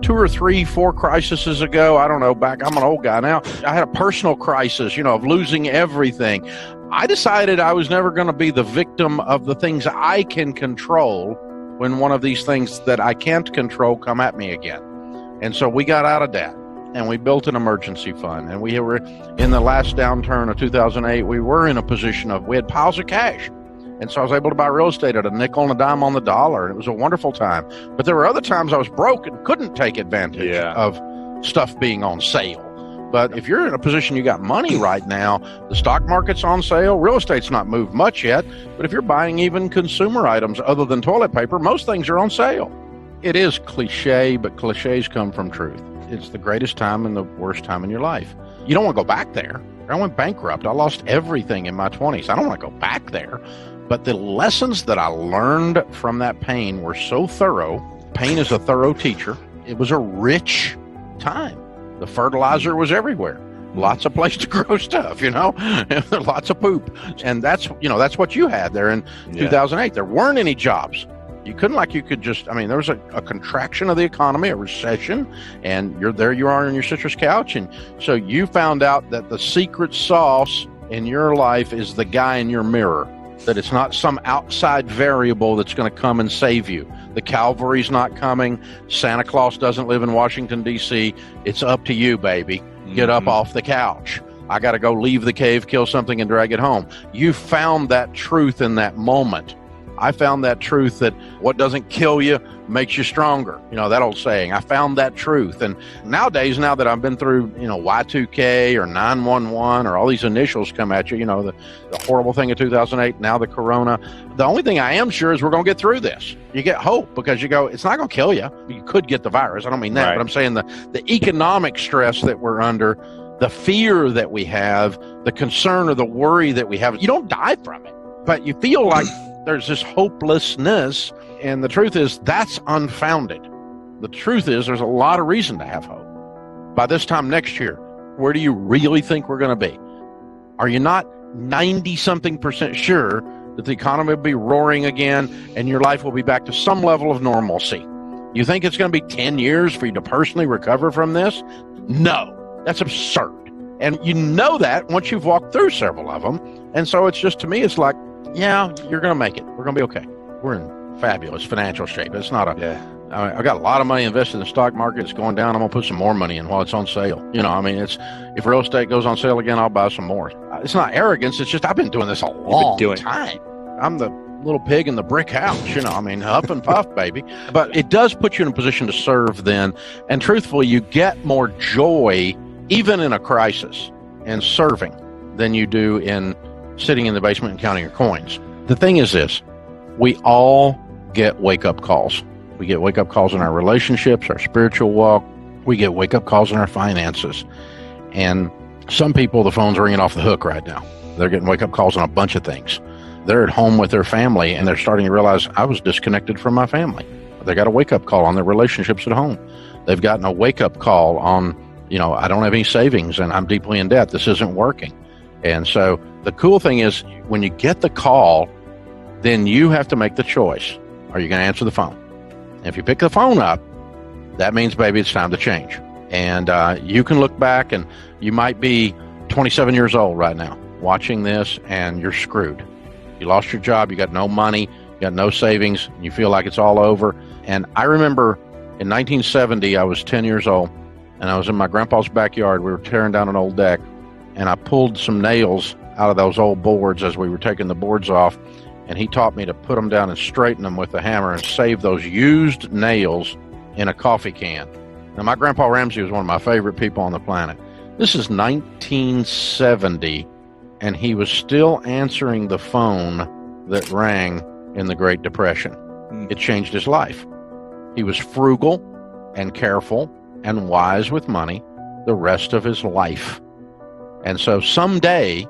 2 or 3, 4 crises ago, I don't know, I'm an old guy now, I had a personal crisis, of losing everything. I decided I was never going to be the victim of the things I can control when one of these things that I can't control come at me again. And so we got out of debt and we built an emergency fund. And we were in the last downturn of 2008, we were in a position we had piles of cash. And so I was able to buy real estate at a nickel and a dime on the dollar. And it was a wonderful time. But there were other times I was broke and couldn't take advantage of stuff being on sale. But if you're in a position you got money right now, the stock market's on sale, real estate's not moved much yet. But if you're buying even consumer items other than toilet paper, most things are on sale. It is cliche, but cliches come from truth. It's the greatest time and the worst time in your life. You don't want to go back there. I went bankrupt. I lost everything in my 20s. I don't want to go back there. But the lessons that I learned from that pain were so thorough. Pain is a thorough teacher. It was a rich time. The fertilizer was everywhere. Lots of place to grow stuff, lots of poop. And that's what you had there in 2008. There weren't any jobs. You could just, there was a contraction of the economy, a recession, and you are on your citrus couch. And so you found out that the secret sauce in your life is the guy in your mirror, that it's not some outside variable that's going to come and save you. The Calvary's not coming. Santa Claus doesn't live in Washington, D.C. It's up to you, baby. Get up off the couch. I got to go leave the cave, kill something, and drag it home. You found that truth in that moment. I found that truth that what doesn't kill you makes you stronger. That old saying. I found that truth. And nowadays, now that I've been through, Y2K or 911 or all these initials come at you, the horrible thing of 2008, now the corona. The only thing I am sure is we're going to get through this. You get hope because you go, it's not going to kill you. You could get the virus. I don't mean that, but I'm saying the economic stress that we're under, the fear that we have, the concern or the worry that we have, you don't die from it, but you feel like there's this hopelessness, and the truth is that's unfounded. The truth is there's a lot of reason to have hope. By this time next year, where do you really think we're going to be? Are you not 90-something% sure that the economy will be roaring again and your life will be back to some level of normalcy? You think it's going to be 10 years for you to personally recover from this? No, that's absurd. And you know that once you've walked through several of them. And so it's just, to me, it's like, yeah, you're going to make it. We're going to be okay. We're in fabulous financial shape. It's not I got a lot of money invested in the stock market. It's going down. I'm going to put some more money in while it's on sale. If real estate goes on sale again, I'll buy some more. It's not arrogance. It's just I've been doing this a long time. I'm the little pig in the brick house, huff and puff, baby. But it does put you in a position to serve then. And truthfully, you get more joy, even in a crisis, in serving than you do in sitting in the basement and counting your coins. The thing is this, we all get wake-up calls. We get wake-up calls in our relationships, our spiritual walk. We get wake-up calls in our finances. And some people, the phone's ringing off the hook right now. They're getting wake-up calls on a bunch of things. They're at home with their family, and they're starting to realize, I was disconnected from my family. They got a wake-up call on their relationships at home. They've gotten a wake-up call on, I don't have any savings, and I'm deeply in debt. This isn't working. And so the cool thing is when you get the call, then you have to make the choice. Are you going to answer the phone? And if you pick the phone up, that means, baby, it's time to change. And you can look back, and you might be 27 years old right now watching this, and you're screwed. You lost your job. You got no money. You got no savings. You feel like it's all over. And I remember in 1970, I was 10 years old, and I was in my grandpa's backyard. We were tearing down an old deck. And I pulled some nails out of those old boards as we were taking the boards off. And he taught me to put them down and straighten them with a hammer and save those used nails in a coffee can. Now, my grandpa Ramsey was one of my favorite people on the planet. This is 1970, and he was still answering the phone that rang in the Great Depression. It changed his life. He was frugal and careful and wise with money the rest of his life. And so someday,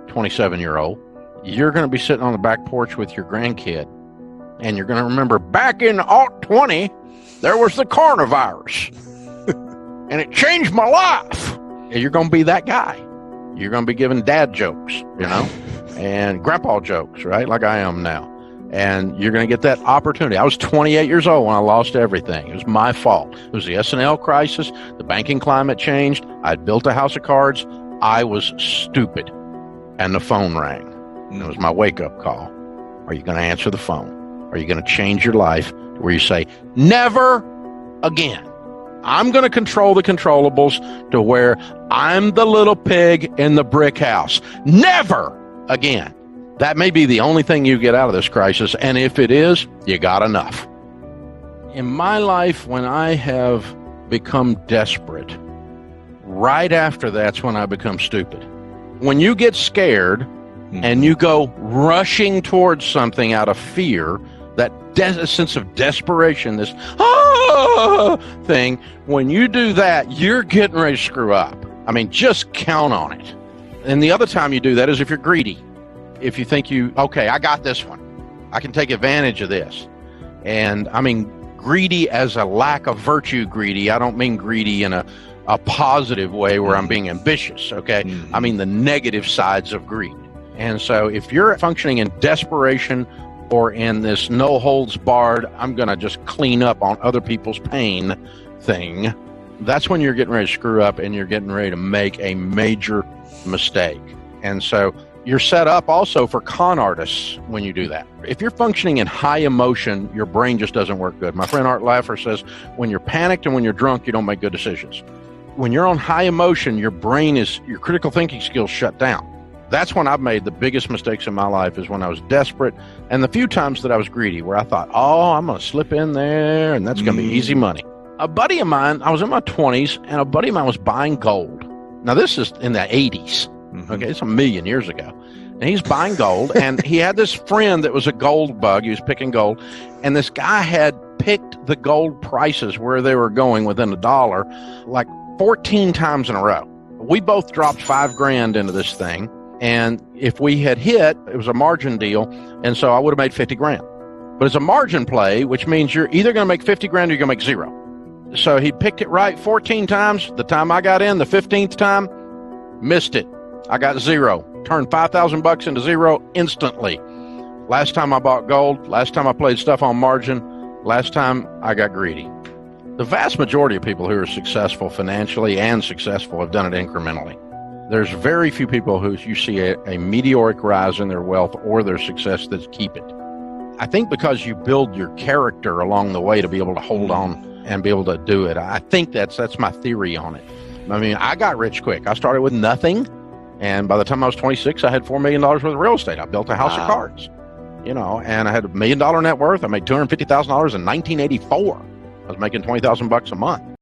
27-year-old, you're going to be sitting on the back porch with your grandkid, and you're going to remember back in 2020, there was the coronavirus, and it changed my life. And you're going to be that guy. You're going to be giving dad jokes, and grandpa jokes, right, like I am now. And you're going to get that opportunity. I was 28 years old when I lost everything. It was my fault. It was the S&L crisis. The banking climate changed. I'd built a house of cards. I was stupid. And the phone rang. And it was my wake-up call. Are you going to answer the phone? Are you going to change your life to where you say, never again? I'm going to control the controllables to where I'm the little pig in the brick house. Never again. That may be the only thing you get out of this crisis, and if it is, you got enough. In my life, when I have become desperate, right after that's when I become stupid. When you get scared and you go rushing towards something out of fear, that sense of desperation, this thing, when you do that, you're getting ready to screw up. I mean, just count on it. And the other time you do that is if you're greedy. If you think okay, I got this one. I can take advantage of this. And I mean, greedy as a lack of virtue greedy. I don't mean greedy in a positive way where I'm being ambitious, okay? I mean the negative sides of greed. And so if you're functioning in desperation or in this no holds barred, I'm going to just clean up on other people's pain thing, that's when you're getting ready to screw up and you're getting ready to make a major mistake. And so you're set up also for con artists when you do that. If you're functioning in high emotion, your brain just doesn't work good. My friend Art Laffer says, when you're panicked and when you're drunk, you don't make good decisions. When you're on high emotion, your critical thinking skills shut down. That's when I've made the biggest mistakes in my life, is when I was desperate, and the few times that I was greedy, where I thought, I'm going to slip in there and that's going to be easy money. A buddy of mine, I was in my 20s, and a buddy of mine was buying gold. Now, this is in the 80s. Okay, it's 1,000,000 years ago. And he's buying gold, and he had this friend that was a gold bug. He was picking gold, and this guy had picked the gold prices where they were going within $1, like 14 times in a row. We both dropped $5,000 into this thing, and if we had hit, it was a margin deal, and so I would have made $50,000. But it's a margin play, which means you're either going to make $50,000 or you're going to make zero. So he picked it right 14 times. The time I got in, the 15th time, missed it. I got zero. Turned $5,000 into zero instantly. Last time I bought gold, last time I played stuff on margin, last time I got greedy. The vast majority of people who are successful financially and successful have done it incrementally. There's very few people who you see a meteoric rise in their wealth or their success that keep it. I think because you build your character along the way to be able to hold on and be able to do it. I think that's my theory on it. I mean, I got rich quick. I started with nothing. And by the time I was 26, I had $4 million worth of real estate. I built a house of cards, and I had $1 million net worth. I made $250,000 in 1984. I was making $20,000 a month.